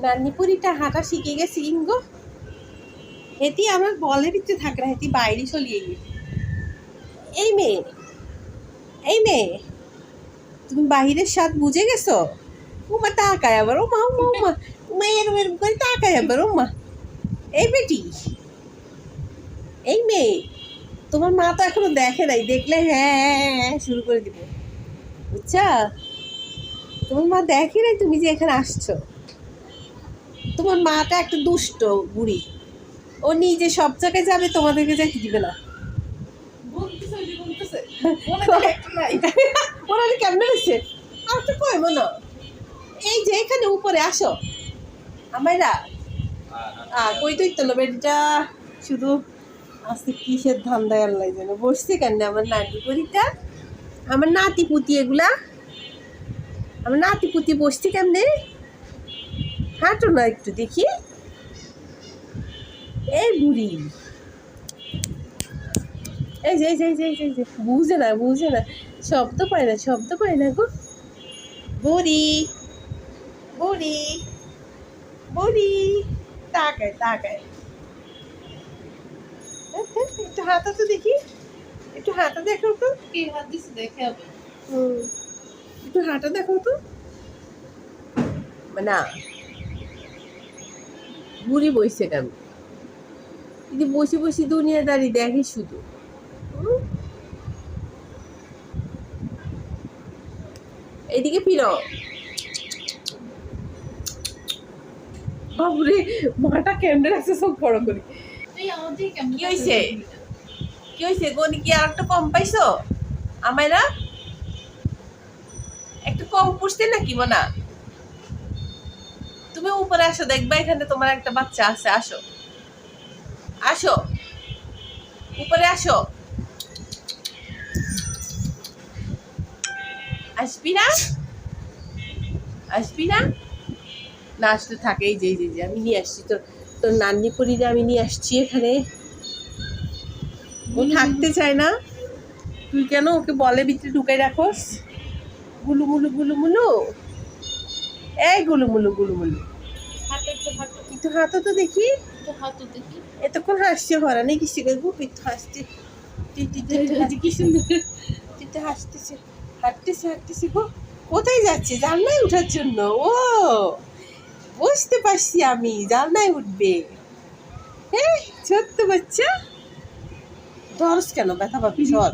নান্নিপুরিটা হাঁটা শিখে গেছি ইঙ্গো। হেতি আমার বলের ভিতরে থাকে না, হেতি বাইরে চলিয়ে গিয়ে। এই মেয়ে, এই মেয়ে, তুমি বাহিরের স্বাদ বুঝে গেছো? উমা তাকায় আবার, ওমা উমা উমা উমা এরম এরম করে তাকায় আবার, উমা। এই বেটি, এই মেয়ে, তোমার মা তো এখনো দেখে নাই, দেখলে হ্যাঁ হ্যাঁ হ্যাঁ শুরু করে দিবে, বুঝছা? তোমার মা দেখে নাই তুমি যে এখানে আসছো। তোমার মাটা একটা দুষ্ট বুড়ি, ও নিজে সব জায়গায় যাবে, তোমাদেরকে যাইতে দিবে না। ওরা কেমনে হয়েছে আর তো কই মনে, এই যে এখানে উপরে আসো আমাইরা কই তুই তো বেটিটা শুধু আজকে কিসের ধান্দায় আল্লাহ জানে বসছে কেন আমার নাতি পরিটা, আমার নাতি পুতি, এগুলা আমার নাতি পুতি বসছে কেমনে? হাঁটো না একটু দেখি। এই বুড়ি, এই যে এই যে এই যে বুঝে না, বুঝে না, শব্দ পায় না, শব্দ পায় না গো। বুড়ি বুড়ি বুড়ি, তাকায় তাকায়। একটু হাতা তো দেখি, একটু হাতা দেখো তো। কে হাত দিছে দেখে হবে। একটু হাঁটা দেখো তো। না, বুড়ি বইছে কেন? যদি বসে বসে দুনিয়াদারি দেখি শুধু। এইদিকে ফিরো। বাবুরে, মাটা কেমনে রাখছে সব বড় করে। এই আমাদের কেমন কি হয়েছে? কি হয়েছে গনি, কি আর একটা কম পাইছো? আমায়রা একটু কম পুষতে নাকি মনা? তুমি উপরে আসো, দেখবা এখানে তোমার একটা বাচ্চা আছে। আসো আসো, উপরে আসো। আসবি না? আসবি না? না আসলে থাকে। এই যে এই যে আমি নিয়ে আসছি তোর, তোর নান্নি পরিরে আমি নিয়ে আসছি এখানে। ও থাকতে চায় না, তুই কেন ওকে বলে ভিতরে ঢুকাই রাখোস? গুলুমুলু গুলুমুলু, এই গুলুমুলু গুলুমুলু, একটু হাঁটো তো দেখি। এতক্ষণ হাসছে হরা নেই কিছু গুপ, একটু হাসছে। কি সুন্দর হাসতেছে, হাঁটতেছে হাঁটতেছে গো। কোথায় যাচ্ছে? জানলায় উঠার জন্য। ও বুঝতে পারছি আমি, জানলায় উঠবে। হ্যাঁ, ছোট্ট বাচ্চা, ধরস কেন? ব্যথা পাবি সর।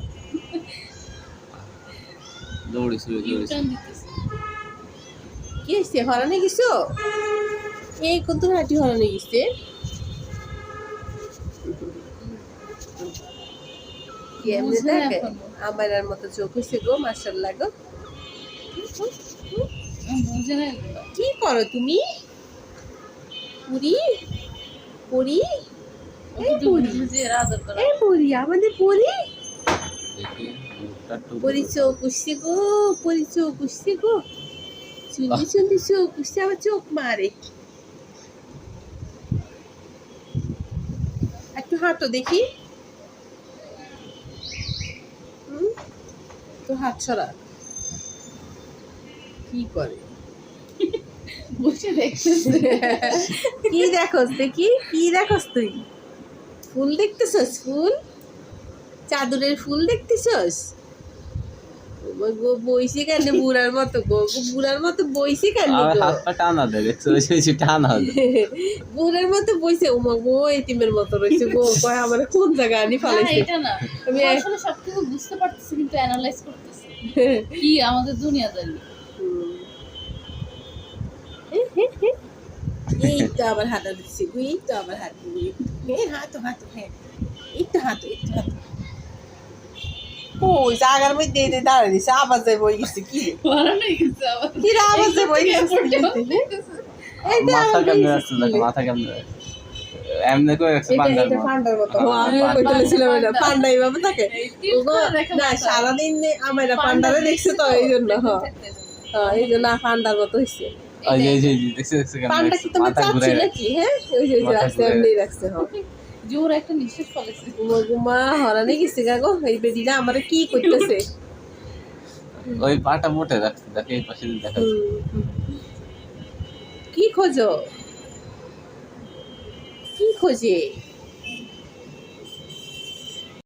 কি হয়েছে? হরানে গেছো? এই কত হাঁটি হরানে গেছে? কেমনে দেখে? আমার আর মতো চোখ হয়েছে গো, মাশাআল্লাহ গো। কি করো তুমি? পুরি পুরি, এই পুরি, এই পুরি, আমাদের পুরি। পুরি চোখ উঠছে গো, পুরি চোখ উঠছে গো। শুনতে শুনতে চোখ উঠছে, আবার চোখ মারে। একটু হাঁটো দেখি। তো হাত ছড়া। কি করে? বসে দেখতেছে। কি দেখোস দেখি? কি দেখোস তুই? ফুল দেখতেছস? ফুল, চাদরের ফুল দেখতেছস? বইছে কেন বুড়ার মতো গো? বুড়ার মতো বইছে কেন গো? টানা দে, টানা দে। বুড়ার মতো বইছে। ওমা গো, এতিমের মতো রয়েছে গো। কয় আমার কোন জায়গা আনি ফালাইছে? এটা না, আমি আসলে সবকিছু বুঝতে পারতেছি, কিন্তু অ্যানালাইজ করতেছি কি আমাদের দুনিয়াদারি। এই তো আবার হাঁটা দিচ্ছি, এই তো আবার হাত দিবি। হাঁটো হাঁটো, হ্যাঁ এই তো হাঁটো, এই তো হাঁটো। ওই জায়গার মধ্যে দাঁড়িয়ে দিছে, আবার যাই বই গেছে। কি কি আবার যাই বই গেছে? মাথা কেমনে আসছে দেখো, মাথা কেমনে এমনি করে রাখছে পান্ডার মতো। পান্ডার মতো। আমিও কইতেছিলাম এটা পান্ডা এইভাবে থাকে না সারাদিন। আমার পান্ডারে দেখছে তো এই জন্য। হ্যাঁ এই জন্য পান্ডার মতো হয়েছে। পান্ডা কি তোমার চাচ্ছি নাকি? হ্যাঁ ওই যে রাখছে, এমনি রাখছে। জোর একটা নিঃশ্বাস ফেলেছে। গুমা হরানি গেছে গো। এই বেডিটা আমার কি করতেছে? ওই পাটা মোটে রাখছে, দেখে এই পাশে দেখা। কি খোঁজো? কি খোঁজে